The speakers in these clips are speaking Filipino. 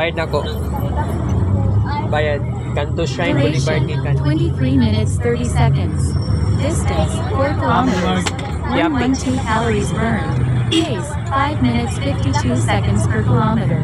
bayad na ko. Bayad. Kanto Shrine Boulevard Duration, gikan. 23 minutes 30 seconds. Distance, 4 kilometers. 112 calories burned. Pace, 5 minutes 52 seconds per kilometer.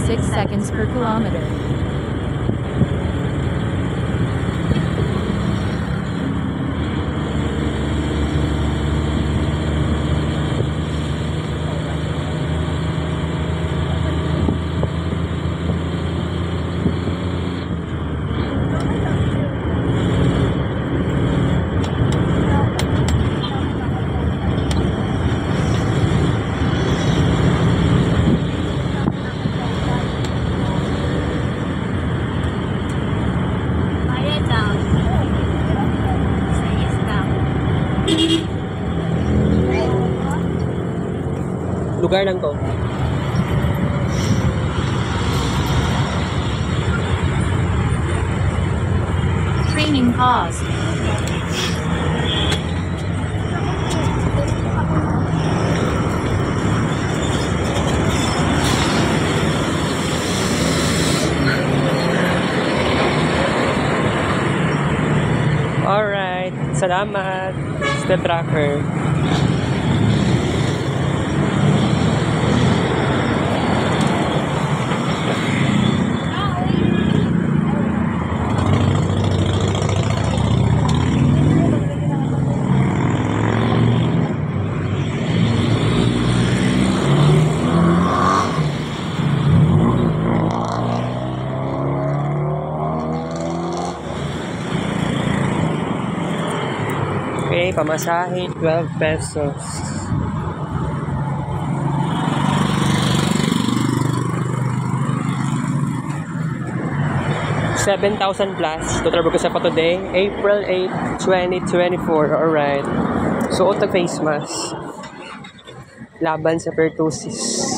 1.6 seconds per kilometer. Lugar lang to. Training paused. Alright. Salamat, Step Tracker. Okay, pamasahe, 12 pesos. $7,000 plus. Tutravel ko sa pa today, April 8, 2024. Alright. Suot ng face mask. Laban sa pertussis.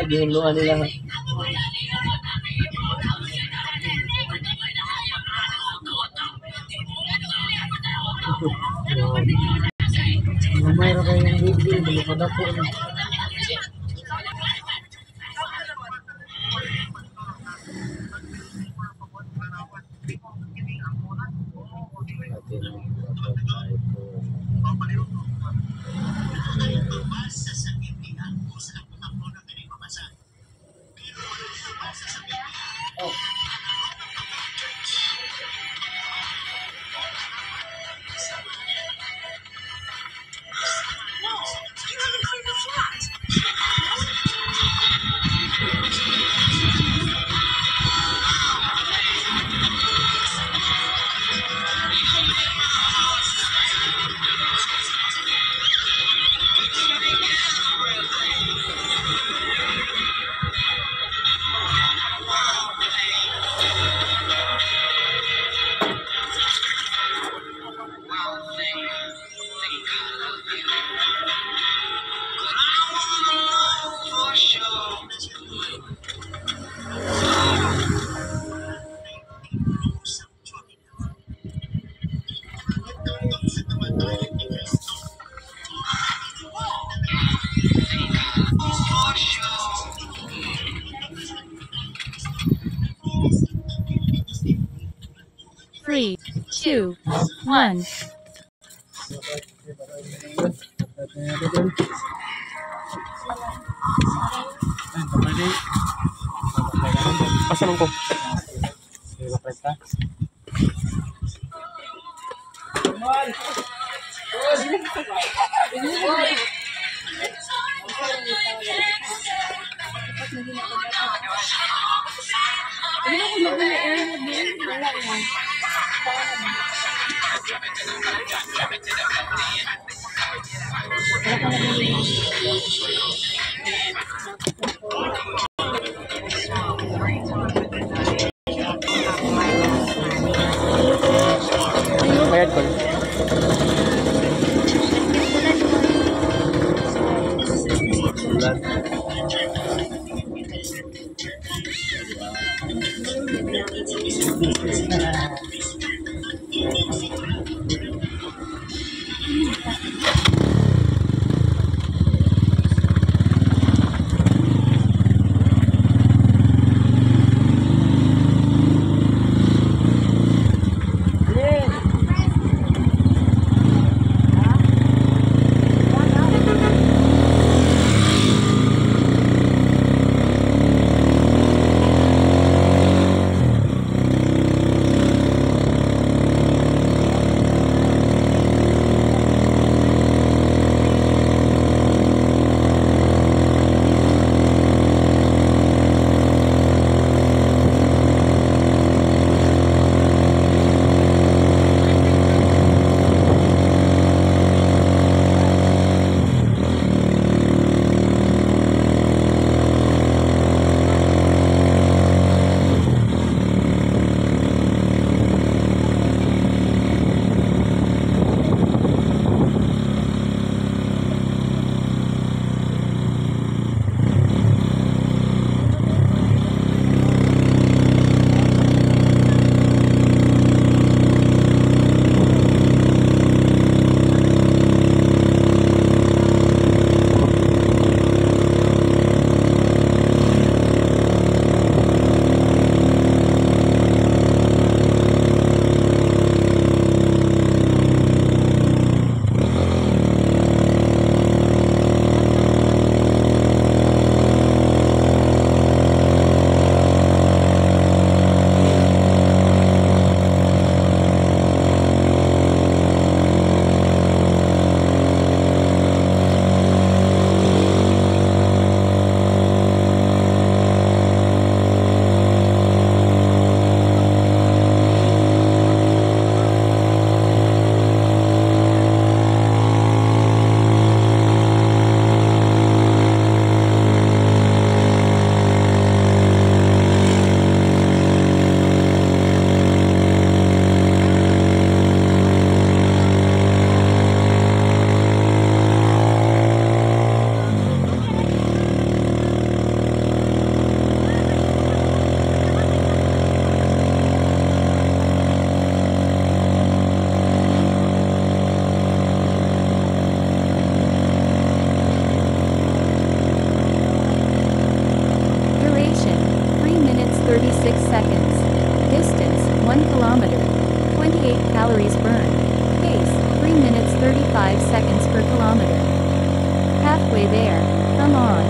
gihinluan nila. Mayroon kayong video, malipad ako. Three, two, one. Asa man ko? Bayad ko. calories burned. Pace, 3 minutes 35 seconds per kilometer. Halfway there, come on.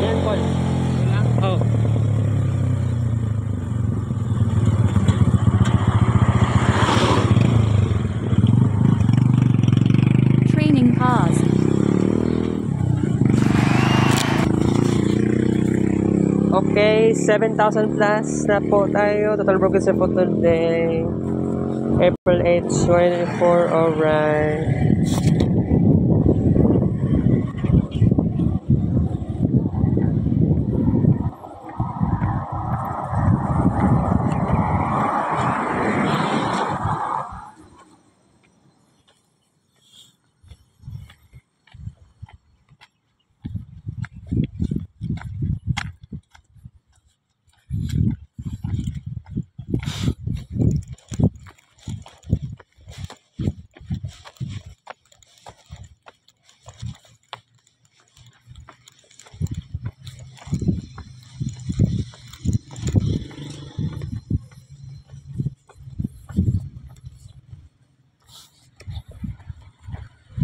Yan, Paul. Oh. Training pause. Okay, 7,000 plus na po tayo. Total progress for today. April 8, 24. Alright.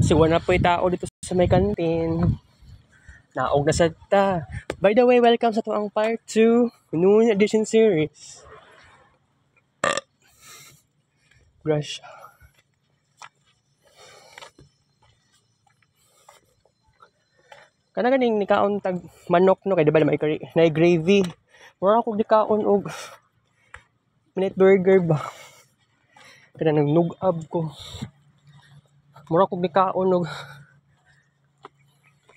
Kasi wala po yung tao dito sa may kantin. Naog na sad ta. By the way, welcome sa tuang part 2 noon edition series. Gosh. Kana ganing nikaon tag manok no kay di ba may gravy. Mura ako nikaon og minute burger ba. Kada nagnugab ko. Mura ko nikaon og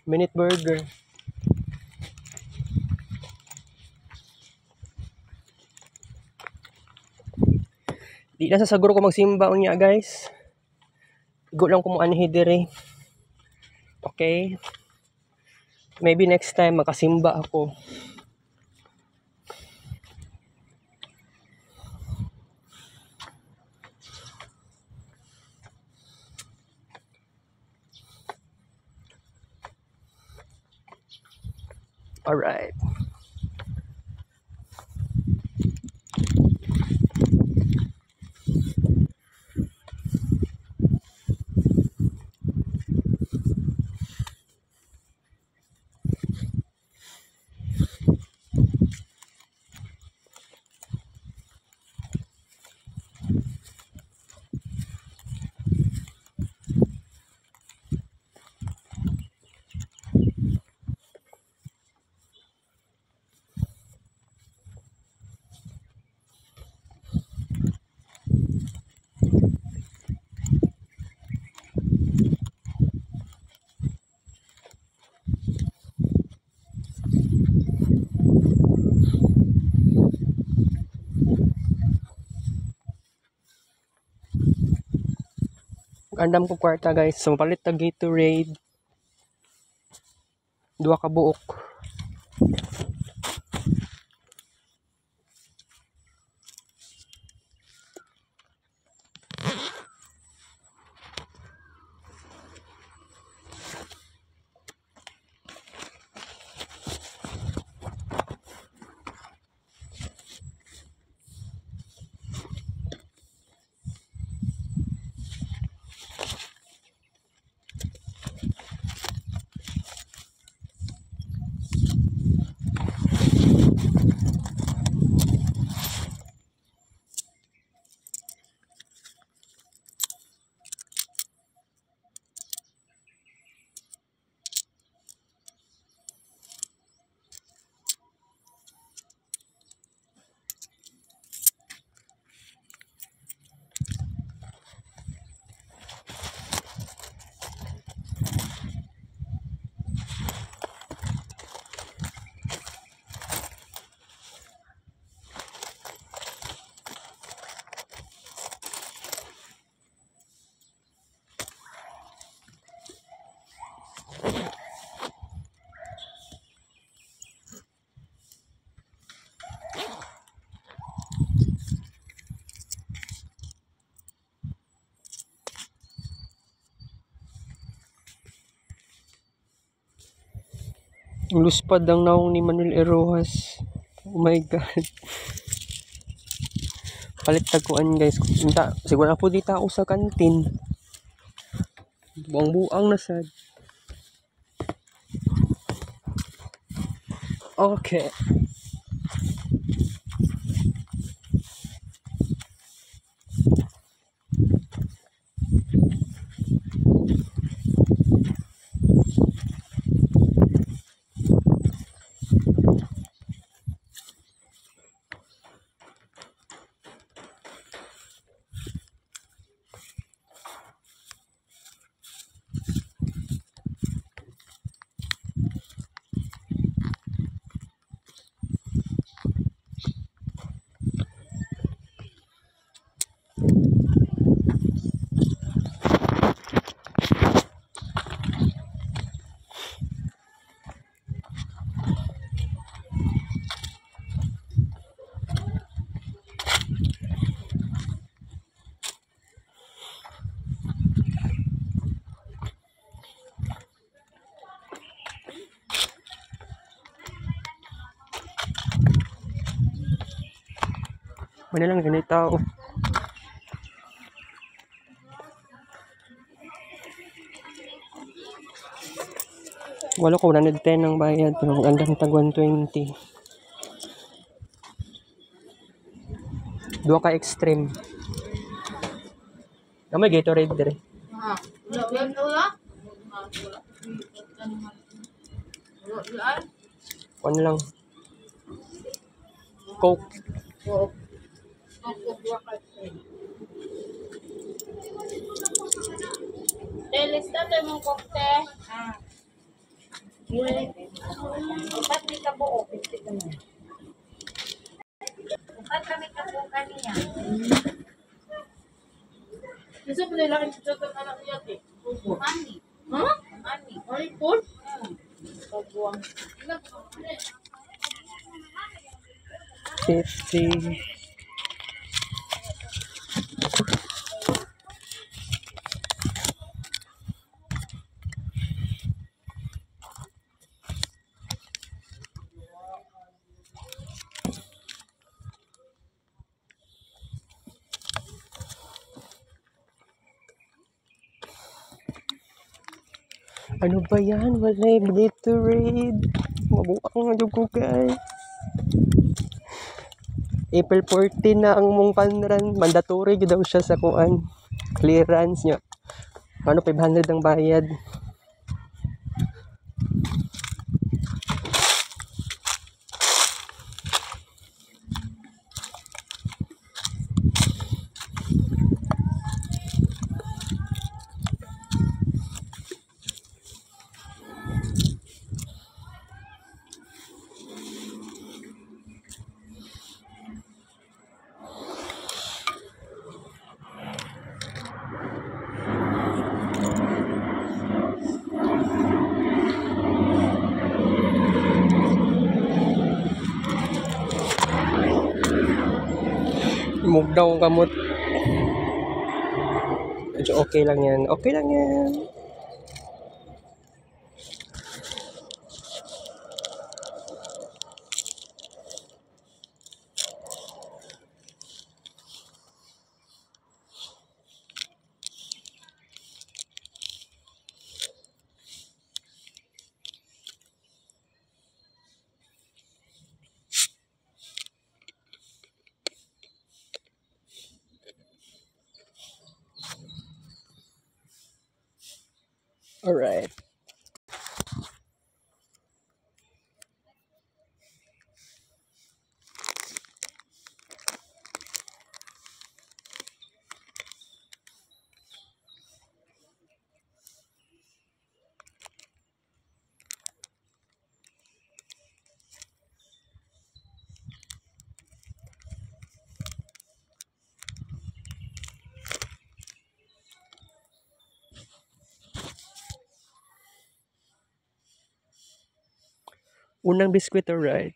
minute burger. Di na sa saguro ko magsimba unya guys. Igo lang ko mo anhi dire. Okay? Maybe next time makasimba ako. Alright. Andam ko kwarta guys. So mapalit tag Gatorade. 2 ka buok. Luspad ang naong ni Manuel Erojas. Oh my God. Palit tagkuan guys. Siguro na po di tao sa kantin. Buang-buang na sad. Okay. Mana lang ganito tao. Wala ko 110 ang bayad pero ang ganda tag 120. Dua ka extreme. Kamay Gatorade dire. Ano lang. Coke. Lista to yung kokte. Upat may kabuo. Upat kami kabuo kaniya. Kasi po nila kinsulat ang anak niya, eh. Mani. Ha? Mani. Ay, po? Kabuang. 50. Ano ba yan? Walay Gatorade. Mabuang na ko guys. April 14 na ang mong panran. Mandatory daw siya sa kuan. Clearance nyo. Ano 500 ang bayad. Mugdaw ang kamot. Medyo okay lang yan. Okay lang yan. Alright. Unang biskwit, alright.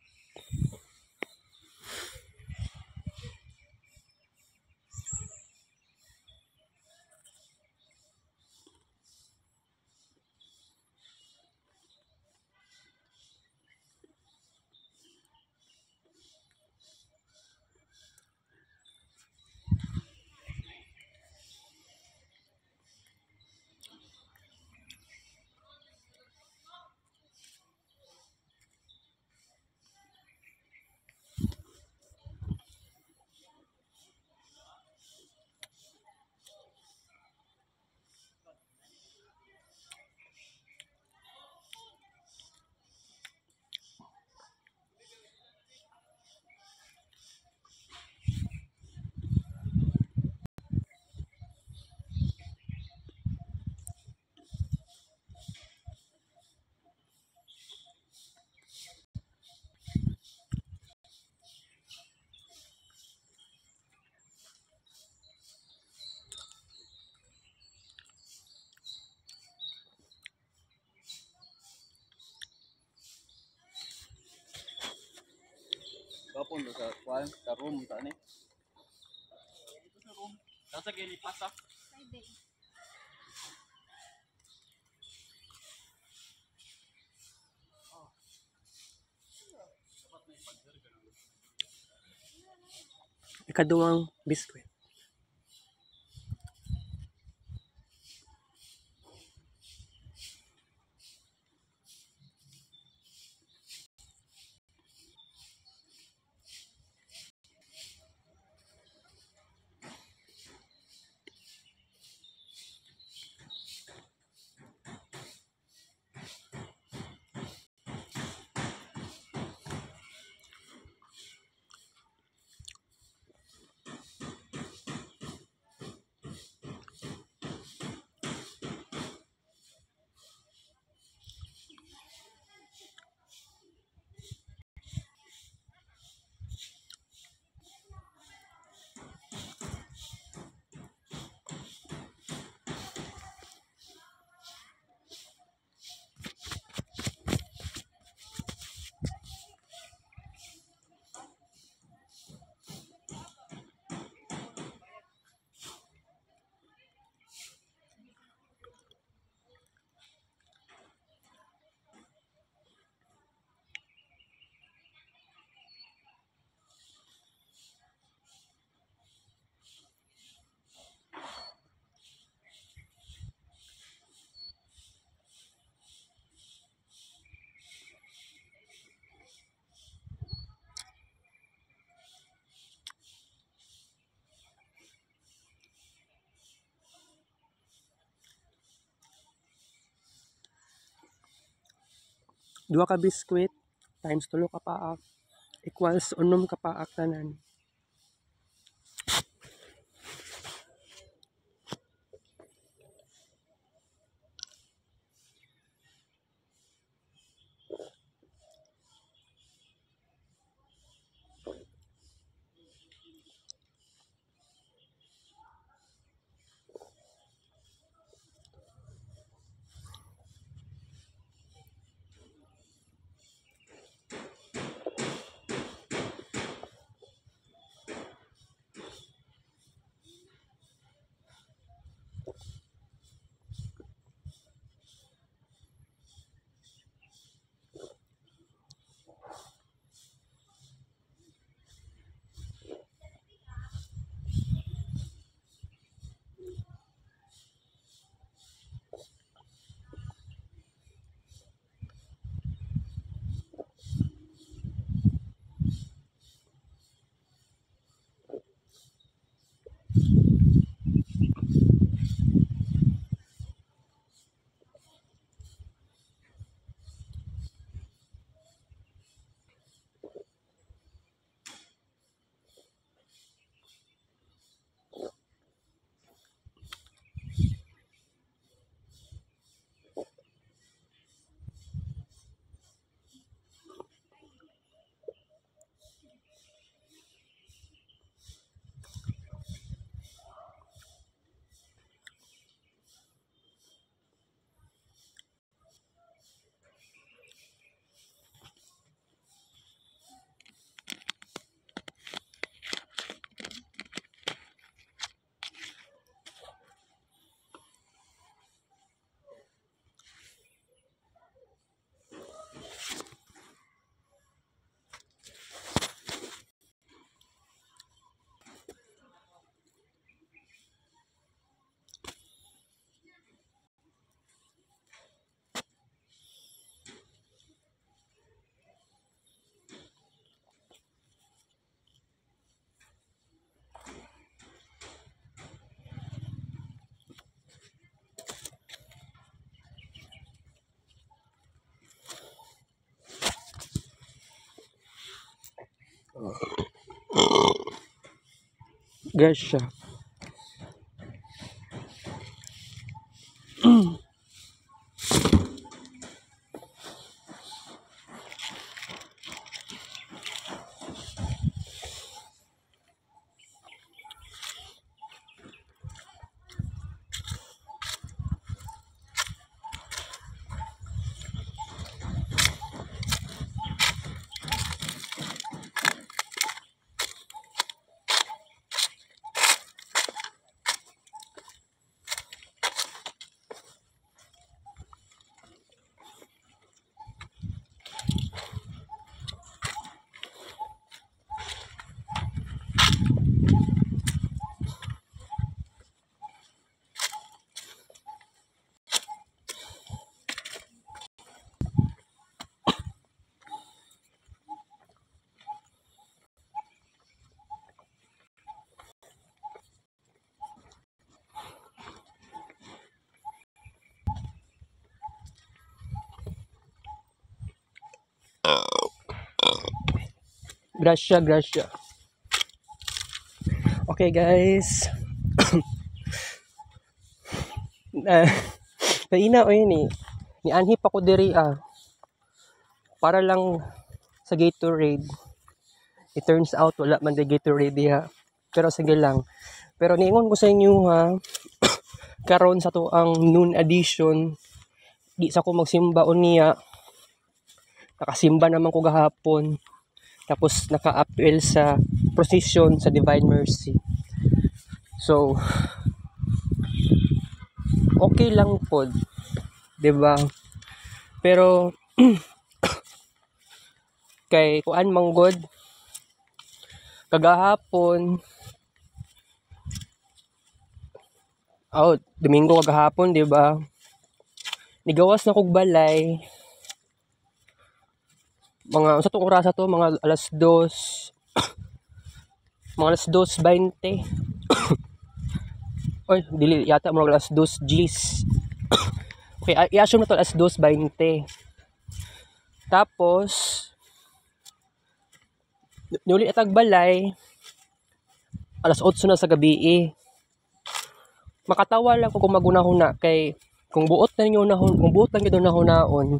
gapon sa kwan, sa room ta ni. Nasa gini pasa. Ikaduhang biskwit. Dua ka biskwit times 3 ka paak equals 6 ka paak tanan. Gasya. Gracia, gracia. Okay, guys. Kaina o yun eh. Ni-anhip ako diri para lang sa Gatorade. It turns out wala man di Gatorade diha. Pero sige lang. Pero niingon ko sa inyo ha, karon sa to ang noon edition, di sa ko magsimba unya. Nakasimba naman ko gahapon. Tapos naka-appeal sa procession sa Divine Mercy. So, okay lang po, 'di ba? Pero kay kuan manggod kagahapon, Domingo kagahapon, 'di ba? Nigawas na kog balay. Mga sa tong oras to, mga alas 2. Mga alas 2:20. Oy, dili yata mga alas 2 Gs. Okay, i-assume na to alas 2:20. Tapos nuli atag balay alas 8 na sa gabi. Makatawa lang ko kung magunahuna kay kung buot lang gyud nahunaon.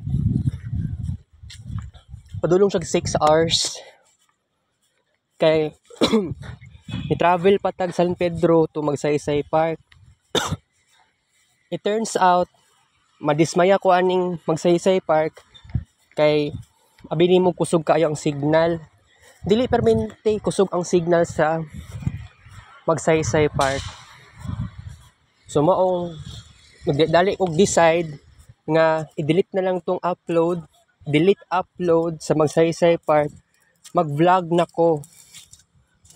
Padulong siya 6 hours. Kay ni-travel patag San Pedro to Magsaysay Park. It turns out madismaya ko aning Magsaysay Park kay abini mo kusog kaayo ang signal. Dili permente kusog ang signal sa Magsaysay Park. So maong dali og decide nga i-delete na lang tong delete upload sa Magsaysay Park. Mag-vlog na ko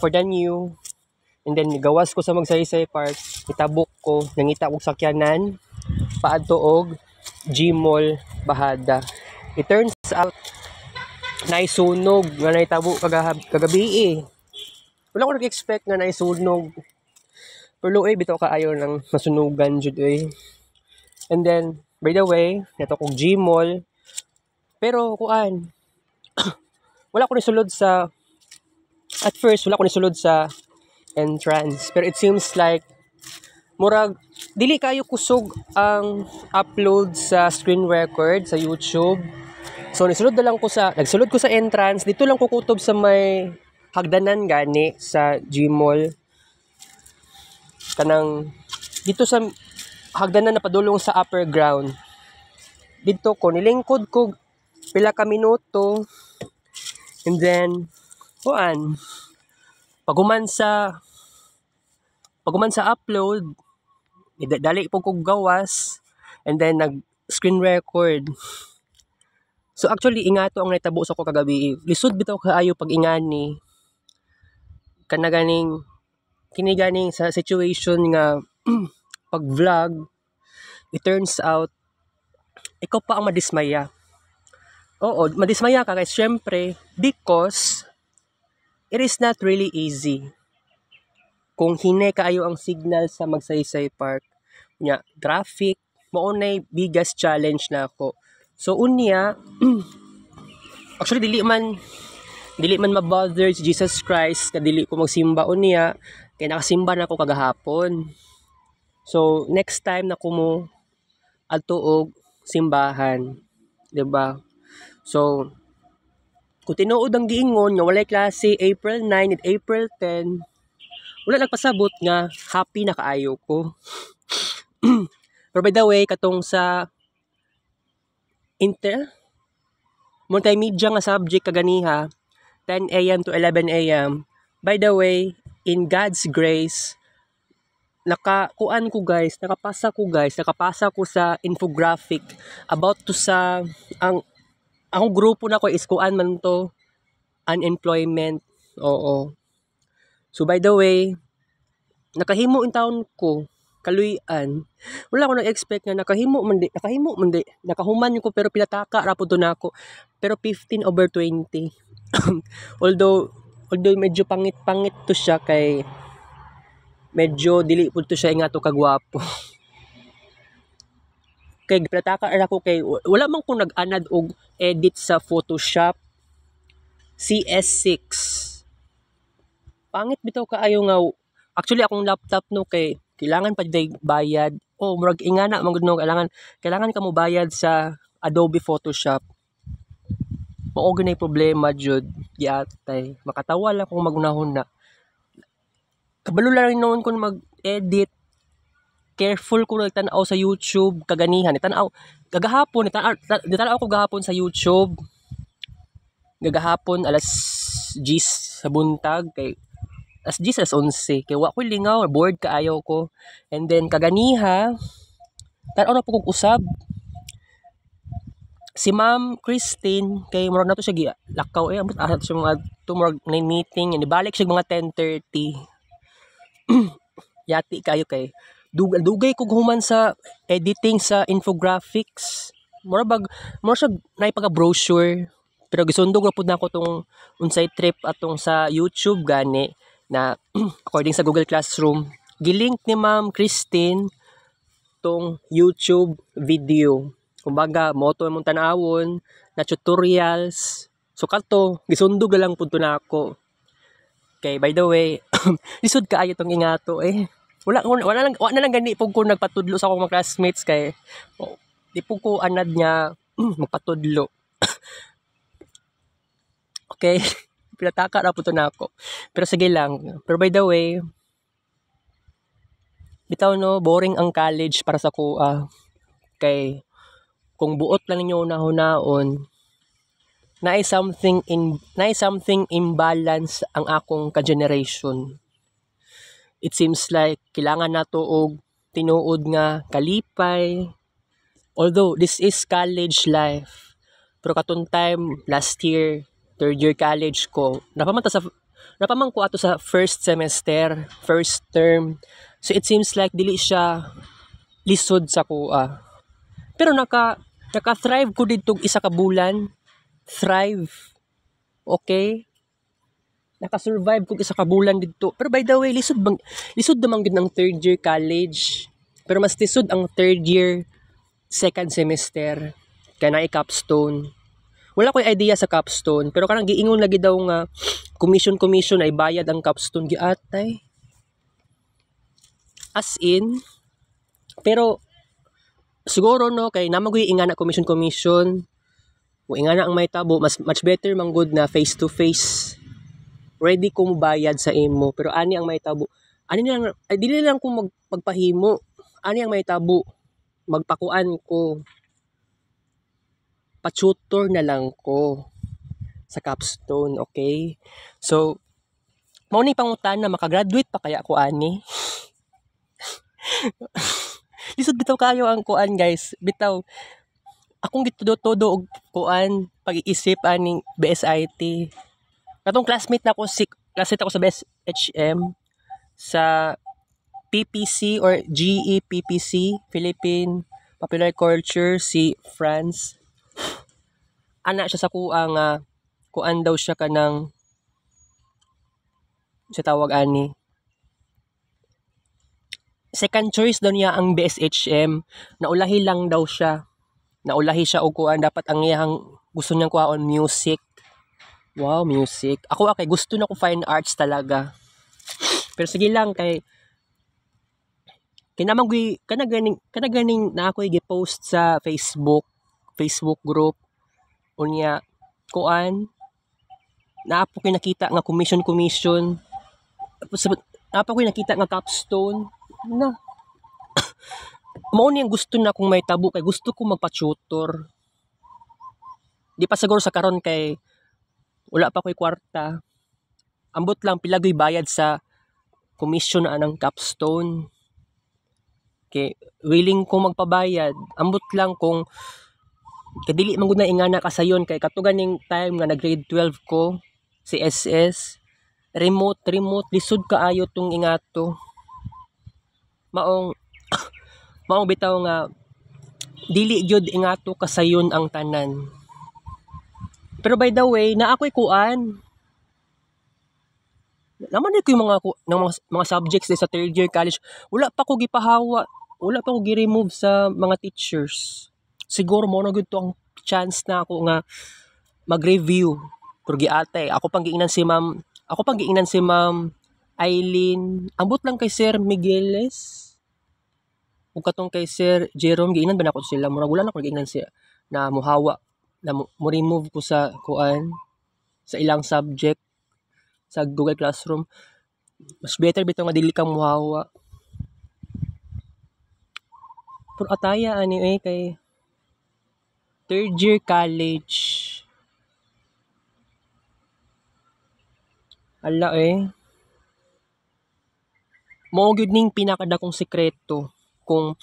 for the new. And then gawas ko sa Magsaysay Park, itabok ko, nangita kong sakyanan paadto og G-Mall Bahada. It turns out naisunog nga naitabo kagabi. Wala ko nag-expect nga naisunog. Pero bitaw kaayo ng masunugan jud And then by the way, nato kog G-Mall. Pero kuan wala ko nisulod sa entrance. Pero it seems like murag dili kayo kusog ang upload sa screen record sa YouTube. So nagsulod ko sa entrance. Dito lang kukutob sa may hagdanan gani sa G-Mall. Kanang dito sa hagdanan na padulong sa upper ground. Dito ko nilingkod ko pila ka minuto. And then paguman sa upload, dali po kog gawas, and then nag screen record. So actually ingato ang naitabo sa ko kagabi. Lisod bitaw kaayo pag ingani kini ganing sa situation nga pag vlog, it turns out ikaw pa ang madismaya. Oo, madismaya ka guys, syempre, because it is not really easy. Kung hinay kaayo ang signal sa Magsaysay Park, nya traffic, maunay biggest challenge na ako. So unya, actually dili man mabother si Jesus Christ na dili ko magsimba unya, kaya nakasimba na ako kagahapon. So next time na ko mo adto og simbahan, 'di ba? So kung tinuod ang giingon nga walay klase April 9 and April 10, wala nagpasabot nga happy na kaayo ko. Pero by the way, katong sa multimedia nga subject kaganiha, 10 a.m. to 11 a.m. By the way, in God's grace, nakapasa ko sa infographic about to sa ang grupo na ko is kuan man to unemployment. Oo. So by the way, nakahimo in taon ko kaluyan. Wala ko nag-expect nga nakahuman ko pero pinataka ra pud nako. Pero 15/20. although medyo pangit to siya kay medyo dili pud to siya nga to kagwapo. Kay pinataka ra ko kay wala man ko nag-anad og edit sa Photoshop. CS6. Pangit bitaw kaayo nga. Actually akong laptop no kay kailangan pa day bayad. Oh, murag ingana man gud no kailangan ka mo bayad sa Adobe Photoshop. Mao gyud nay problema jud giatay. Makatawa lang kung magunahon na. Kabalo lang noon kung mag-edit. Careful ko nagtanaw sa YouTube kaganihan. Nagtanaw ko gahapon sa YouTube. Gagahapon alas 10 sa buntag kay alas 10 alas 11 kay wa ko lingaw, bored kaayo ko. And then kaganiha tanaw na po kog usab si Ma'am Christine kay murag nato siya lakaw ambot asa siya mga murag na meeting and ibalik siya mga 10:30. Yati kayo kay dugay ko human sa editing sa infographics. Mura siya naipag brochure pero gisundog ra pud nako tong unsay trip atong sa YouTube gani na according sa Google Classroom gilink ni Ma'am Christine tong YouTube video. Kumbaga mo to imong tan-awon na tutorials. So kadto gisundog lang pud to nako. Okay, by the way, lisod kaayo tong ingato eh. Wala na lang gani pug ko nagpatudlo sa akong mga classmates kay di po ko anad niya magpatudlo. Okay, pinataka na po to na ako. Pero sige lang. Pero by the way, bitaw no, boring ang college para sa kuha. Kay kung buot lang ninyo una-hunaon, naay something imbalance ang akong ka-generation. It seems like kailangan nato og tinuod nga kalipay. Although this is college life. Pero katong time last year, third year college ko, napamang ko ato sa first semester, first term. So it seems like dili siya lisod sa kuha. Pero naka-thrive ko dito isa ka bulan. Thrive. Okay? Naka-survive ko isa ka bulan dito. Pero by the way, lisod naman gud ng third year college. Pero mas lisod ang third year second semester. Kaya na capstone. Wala ko idea sa capstone, pero kanang giingon lagi daw nga commission ay bayad ang capstone giatay. As in, pero siguro no kay namagoy ingana commission. O ingana ang may tabo, mas much better man good na face to face. Ready ko mo bayad sa imo, pero ani ang may tabo. Ani lang ay dili lang ko magpahimo. Ani ang may tabo. Magpakuan ko. Pa-tutor na lang ko sa capstone, okay? So, mao ni pangutan na makagraduate pa kaya ko ani. Lisod bitaw kayo ang kuan, guys. Bitaw akong gitudo-todo og kuan pag-iisip aning BSIT. Katong classmate ako sa BSHM sa PPC or GEPPC, Philippine Popular Culture, si France. Ana siya sa kuang kuan daw siya kanang sa tawag ani. Second choice daw niya ang BSHM. Naulahi lang daw siya. Naulahi siya og kuan dapat ang iyang gusto niyang kuhaon music. Wow, music. Ako kay gusto na ko fine arts talaga. Pero sige lang kay kinamanggoy kana ganing na ako i-post sa Facebook group unya kuan naapo ko nakita nga commission naapo ko nakita nga capstone na mao ni ang gusto na kung may tabo kay gusto ko magpa-tutor. Di pa siguro sa karon kay wala pa ko'y kwarta. Ambot lang pilagoy bayad sa commission na anang capstone. Okay, willing ko magpabayad. Ambot lang kung kadili man gud na ingana kasayon kay katugan ning time nga nag-grade 12 ko si SS. Remote lisod kaayo tong ingato. Maong bitaw nga dili gyud ingato kasayon ang tanan. Pero by the way, na ako'y kuan. Naman ko yung mga subjects sa third year college. Wala pa ko gipahawa. Wala pa ko gi-remove sa mga teachers. Siguro mo na gud to ang chance na ako nga mag-review. Pero giatay, ako pang giingnan si Ma'am Eileen. Ambot lang kay Sir Migueles. Ug katong kay Sir Jerome giingnan ba nako sila. Murag wala na ko giingnan siya na muhawa na mo remove ko sa kuan sa ilang subject sa Google Classroom. Mas better bitaw nga dili ka muhawa. Pero ataya ani kay third year college. Ala mao gyud ning pinakadakong sekreto kung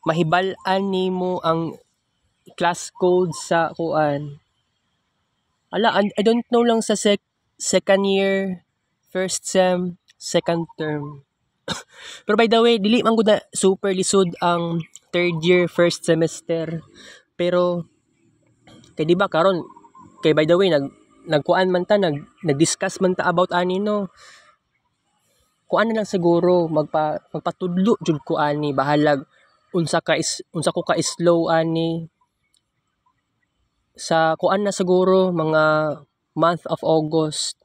mahibal-an nimo ang class code sa kuan. Ala, I don't know lang sa second year, first sem, second term. Pero by the way, dili man gud na super lisod ang third year, first semester. Pero kay di ba karon kay by the way nagkuan man ta nag-discuss man ta about ani no. Kuan na lang siguro magpatudlo jud ko ani bahalag unsa ko ka slow ani sa kuan na siguro mga month of August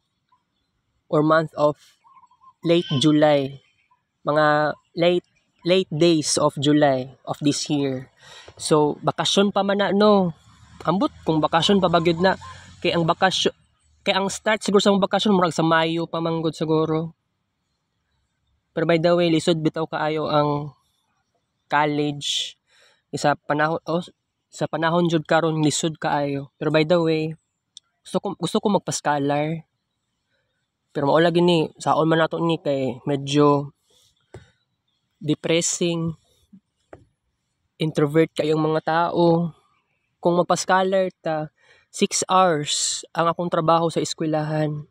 or month of late July, mga late days of July of this year. So bakasyon pa man na no, ambot kung bakasyon pa bagyod na kay ang start siguro sa bakasyon murag sa Mayo pa manggod siguro. Pero by the way, lisod bitaw kaayo ang college sa panahon jud karon lisod kaayo. Pero by the way, gusto ko magpa-scholar. Pero mao lagi ni saon man nato ni kay medyo depressing, introvert kayong mga tao. Kung magpa-scholar ta 6 hours ang akong trabaho sa eskwelahan.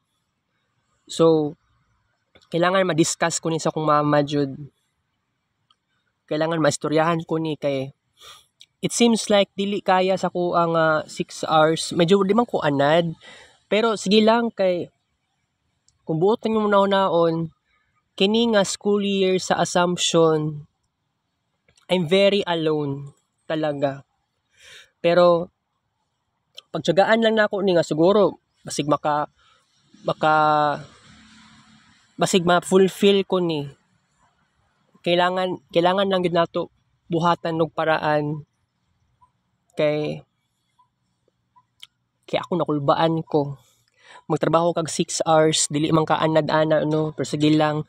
So kailangan ma-discuss ko ni sa akong mama jud. Kailangan maistoryahan ko ni kay it seems like dili kaya sa ko ang 6 hours. Medyo di man ko anad. Pero sige lang kay kung buot nyo naon kini nga school year sa Assumption, I'm very alone talaga. Pero pagtiyagaan lang nako ni nga siguro basig basig ma-fulfill ko ni. Kailangan lang gid nato buhatan og paraan kay ako nakulbaan ko. Magtrabaho kag 6 hours dili man ka anad-ana no, pero sige lang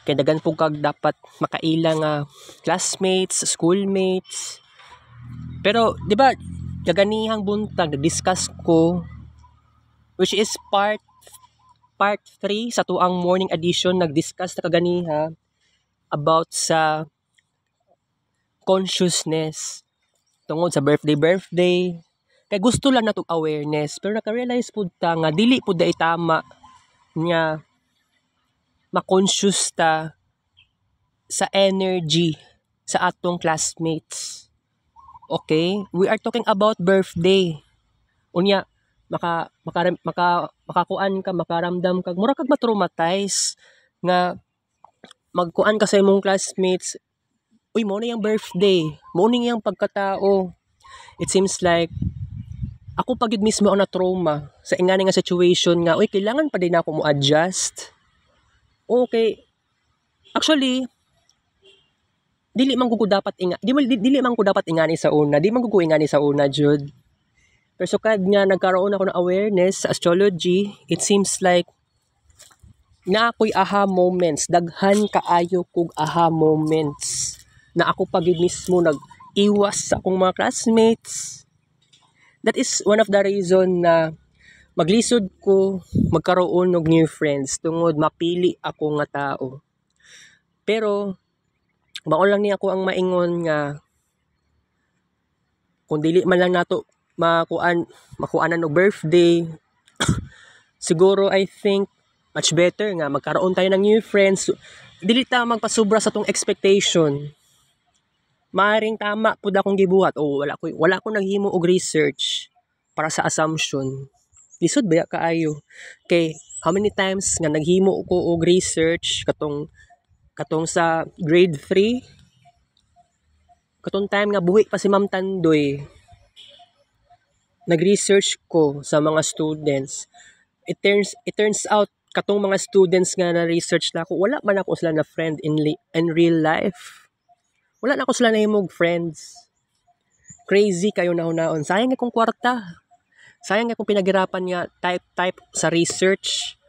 kay dagan po kag dapat makaila nga classmates, schoolmates. Pero di ba kaganihang buntag discuss ko which is part 3 sa tuang morning edition nag-discuss na kaganiha about sa consciousness tungod sa birthday kay gusto lang natong awareness pero naka-realize pud ta nga dili pud dai tama nga ma-conscious ta sa energy sa atong classmates. Okay, we are talking about birthday. Unya makakuan ka, makaramdam ka, mura kag ma-traumatize nga magkuan ka sa imong classmates. Uy, mo na yung birthday, mo na yung pagkatao. It seems like ako pag yun mismo ang na-trauma sa ingani nga situation nga, uy, kailangan pa din ako mo adjust. Okay. Actually, dili man ko dapat ingani sa una. Di man ko ingani sa una, Jude. Pero sukad nga nagkaroon ako ng awareness sa astrology, it seems like na ako'y aha moments, daghan kaayo kog aha moments na ako pagid mismo nag-iwas sa akong mga classmates. That is one of the reason na maglisod ko magkaroon og new friends tungod mapili ako nga tao. Pero mao lang ni ako ang maingon nga kung dili man lang nato makuanan og birthday siguro I think much better nga magkaroon tayo ng new friends. Dili ta magpasubra sa tong expectation. Maaring tama pud akong gibuhat o wala ko naghimo og research para sa Assumption. Lisod ba kaayo kay how many times nga naghimo ko og research katong sa grade 3 katong time nga buhi pa si Ma'am Tandoy. Nag-research ko sa mga students it turns out katong mga students nga na research na ako, wala man ako sila na friend in real life. Wala na ako sila na himog friends. Crazy kayo na hunaon. Sayang akong kwarta. Sayang akong pinaghirapan nga type sa research.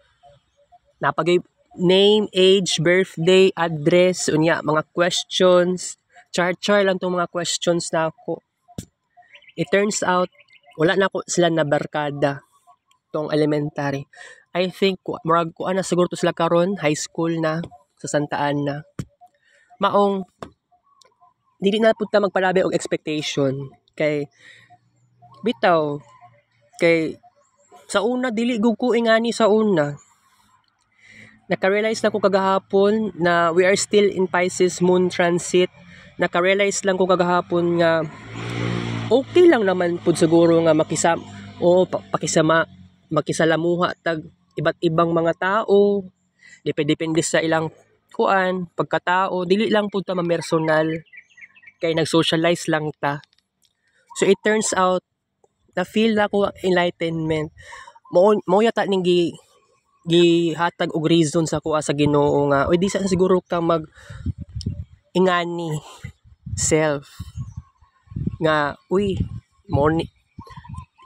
Napagay name, age, birthday, address, unya mga questions. Char lang tong mga questions na ako. It turns out wala na ako sila na barkada tong elementary. I think murag ko na siguro to sila karon, high school na sa Santa Ana. Maong dili na pud ta magpalabi og expectation kay bitaw kay sa una dili gud ko ingani sa una. Naka-realize na ko kagahapon na we are still in Pisces moon transit. Naka-realize lang ko kagahapon nga okay lang naman pud siguro nga makisalamuha tag iba't ibang mga tao. Depende sa ilang pagkatao. Dili lang pud ta ma-personal kay nag-socialize lang ta. So it turns out na feel na ko enlightenment. Mo yata ning gihatag og reason sa kuha sa Ginoo nga di sa siguro ka mag ingani self nga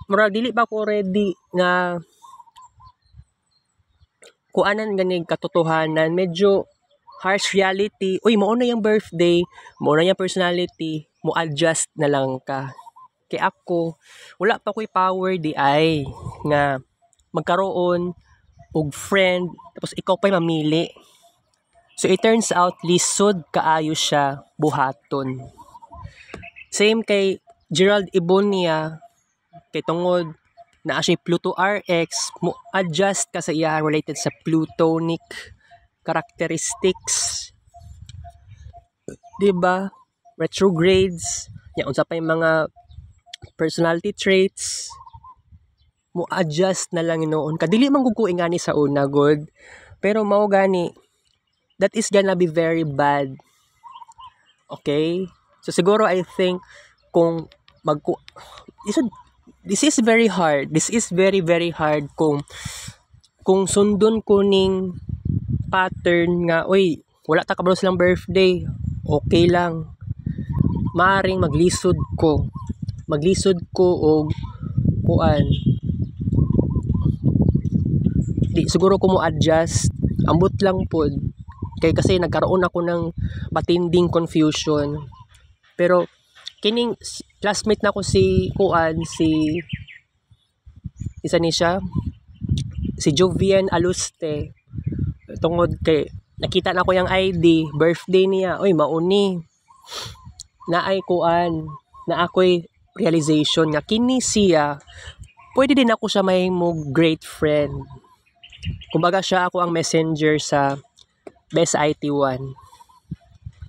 murag dili ba ko ready nga kuanan ganing katotohanan, medyo harsh reality. Mao na yung birthday, mao na yung personality, mo adjust na lang ka. Kay ako, wala pa ko'y power di ay nga magkaroon og friend tapos ikaw pa'y mamili. So it turns out lisod kaayo siya buhaton. Same kay Gerald Ibonia, kay tungod na siya Pluto RX, mo adjust ka sa iya related sa Plutonic characteristics. Diba? Retrogrades, unsa pa yung mga personality traits, mo adjust na lang noon. Kadili man gud ko ingani sa una good, pero mao gani that is gonna be very bad. Okay? So siguro I think kung this is very hard. This is very very hard kung sundon ko ning pattern nga wala ta kabalo silang birthday. Okay lang. Maaring maglisod ko og di siguro ko mo adjust. Ambot lang pod. Kasi nagkaroon ako ng matinding confusion. Pero kining classmate na ko si isa ni siya, si Jovian Aluste. Tungod kay nakita na ko yung ID, birthday niya. Mauni. Na ako'y realization nga kini siya, pwede din ako siya may mo great friend. Kumbaga siya ako ang messenger sa Best IT1.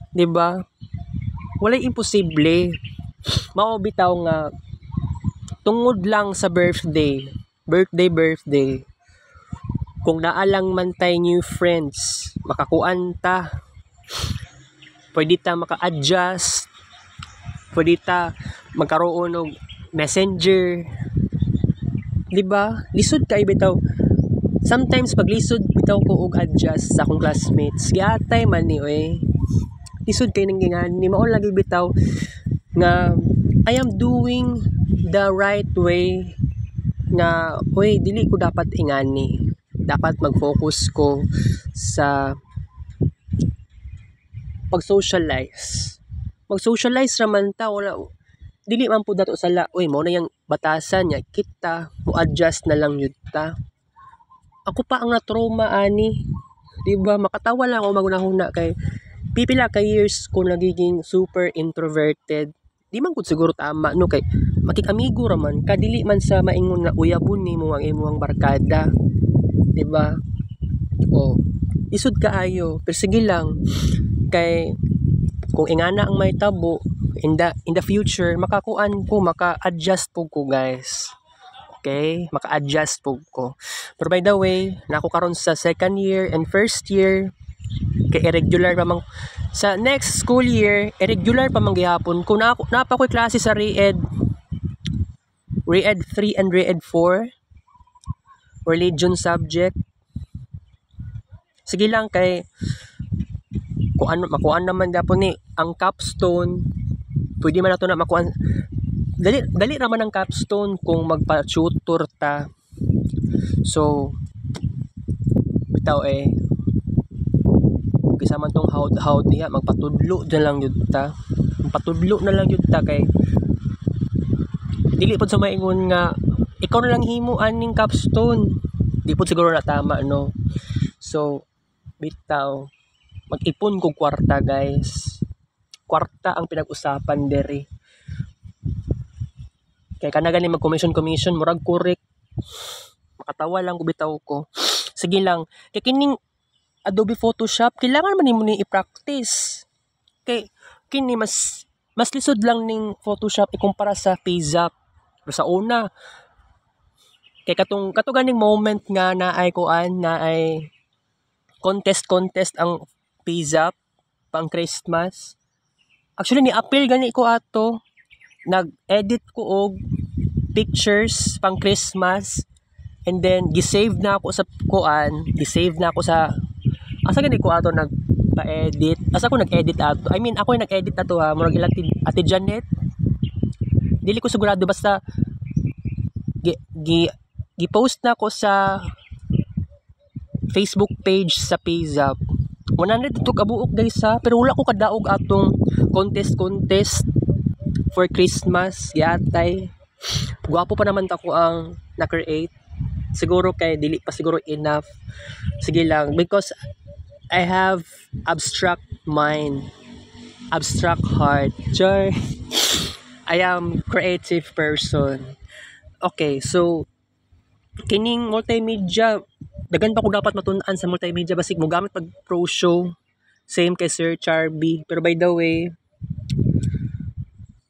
Diba? Walay imposible. Mao bitaw nga tungod lang sa birthday. Kung naalang man tay new friends, makakuan ta. Pwede ta maka-adjust. Pwede ta magkaroon og messenger. Diba? Lisod kay bitaw. Sometimes pag lisod bitaw ko og adjust sa akong classmates. Giatay man ni lisod kay nang gingani mao lagi bitaw nga I am doing the right way nga dili ko dapat ingani. Dapat mag-focus ko sa pag-socialize. Mag-socialize raman ta, wala dili man po dato sala. Mo na yang batasan nya kita, mo adjust na lang yun ta. Ako pa ang na-trauma ani. Diba? Makatawa lang ako magunahuna kay pipila ka years ko nagiging super introverted. Di man gud siguro tama no kay makikamigo raman kadili man sa maingon na uyabon nimo ang imong barkada. Diba? Isod kaayo. Pero sige lang. Kay kung ingana ang may tabo in the future maka-adjust po ko guys. Okay? Maka-adjust po ko. Pero by the way, nako karon sa second year and first year kay irregular pa mang sa next school year, irregular pa man gihapon. Kung napa ko'y klase sa Re-Ed 3 and Re-Ed 4. religion subject. Sige lang kay makuan naman dapat ni ang capstone. Pwede man nato na makuan. Dali raman ang capstone kung magpa-tutor ta. So bitaw kaysa man tong hawd niya magpatudlo na lang yun ta. Magpatudlo na lang yun ta kay dili pod sa maingon nga ikaw na lang himuan ning capstone. Di pod siguro na tama no. So bitaw mag-ipon kog kwarta guys. Kwarta ang pinag-usapan dere. Kaya kana gani mag-commission murag correct. Makatawa lang ko bitaw ko. Sige lang. Kay kining Adobe Photoshop kailangan man nimo ni i-practice. Kay kini mas lisod lang ning Photoshop ikumpara sa PayZap. Pero sa una kay katong ganing moment nga na ay contest ang PayZap pang Christmas. Actually ni-appeal gani ko ato. Nag-edit ko og pictures pang Christmas and then gisave na ako sa asa gani ko ato nagpa-edit. Asa ko nag-edit ato? I mean ako yung nag-edit ato ha. Murag ilang Ate Janet. Dili ko sigurado basta gi-post na ako sa Facebook page sa PayZap. 100 ito kabuok guys ha. Pero wala ko kadaog atong contest for Christmas. Yatay. Gwapo pa naman ako ang na-create. Siguro kay dili pa siguro enough. Sige lang. Because I have abstract mind. Abstract heart. Joy. I am creative person. Okay, so kining multimedia dagan pa ko dapat matun-an sa multimedia basig mo gamit pag pro show same kay Sir Charby. Pero by the way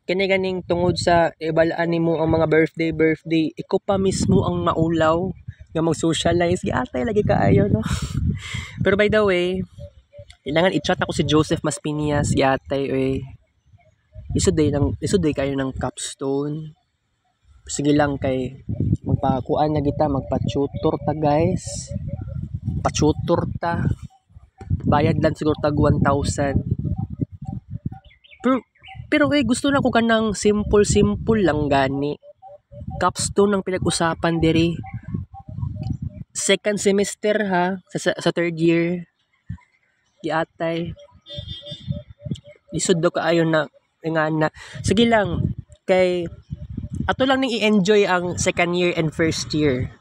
kini ganing tungod sa ibalaan nimo ang mga birthday iko pa mismo ang maulaw nga mag-socialize giatay lagi kaayo no. Pero by the way kailangan i-chat ako si Joseph Maspinias giatay isod day kayo ng capstone. Sige lang kay magpakuan na kita magpa-tutor ta guys. Pa-tutor ta. Bayad lang siguro tag 1,000. Pero gusto na ko kanang simple lang gani. Capstone ang pinag-usapan diri. Second semester ha sa third year. Giatay. Lisod do kaayo na ingana. Sige lang kay ato lang ning i-enjoy ang second year and first year.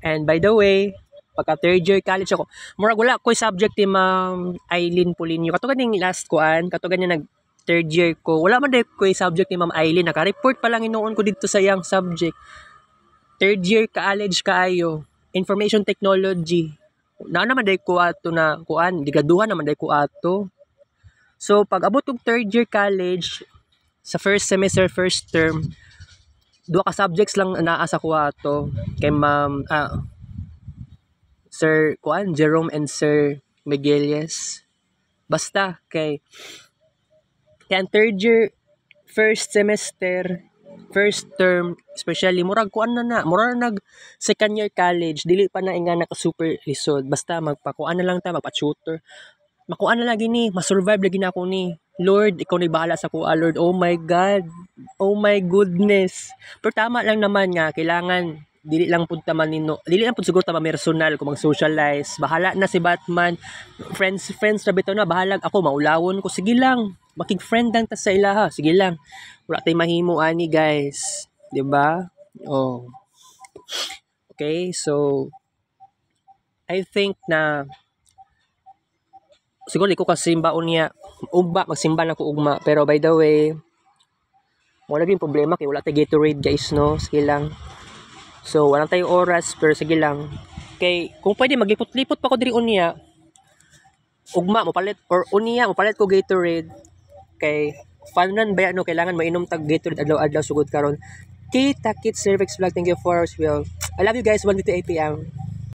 And by the way, pagka third year college ako, murag wala ko'y subject ni Ma'am Eileen Pulinio. Kato ganing last koan, kato ganyan nag third year ko. Wala man dahil ko'y subject ni Ma'am Eileen. Naka-report pa lang inuon ko dito sa yang subject. Third year college kaayo. Information technology. Na naman dahil ko ato na kuan, digaduhan naman dahil ko ato. So, pag abot kong third year college, sa first semester, first term, 2 ka subjects lang naasa ko ato kay Ma'am Sir Jerome and Sir Migueles. Basta kay ang third year first semester first term especially murag murag nag second year college dili pa na inga naka super lisod basta magpakuan na lang ta magpa-tutor makuan na lagi ni ma-survive lagi na ako ni Lord, ikaw na bahala sa kuha, Lord. Oh my God. Oh my goodness. Pero tama lang naman nga, kailangan, dili lang pud siguro tama personal kung mag-socialize. Bahala na si Batman. Friends na bitaw na, bahalag ako, maulawon ko. Sige lang, makig-friend lang ta sa ilaha. Sige lang. Wala tayong mahimo ani, guys. 'Di ba? Oh. Okay, so, I think na, siguro di ko kasimbaon niya, magsimba na ko ugma. Pero by the way, wala din problema kay wala tayo Gatorade guys no. Sige lang. So wala tayong oras pero sige lang. Kay kung pwede maglipot-lipot pa ko diri unya. Ugma mo palit or unya mo palit ko Gatorade. Kay fun run ba no kailangan mainom tag Gatorade adlaw-adlaw sugod karon. Kita Kids Cervix Vlog, thank you for us. Well, I love you guys. 1:58 PM.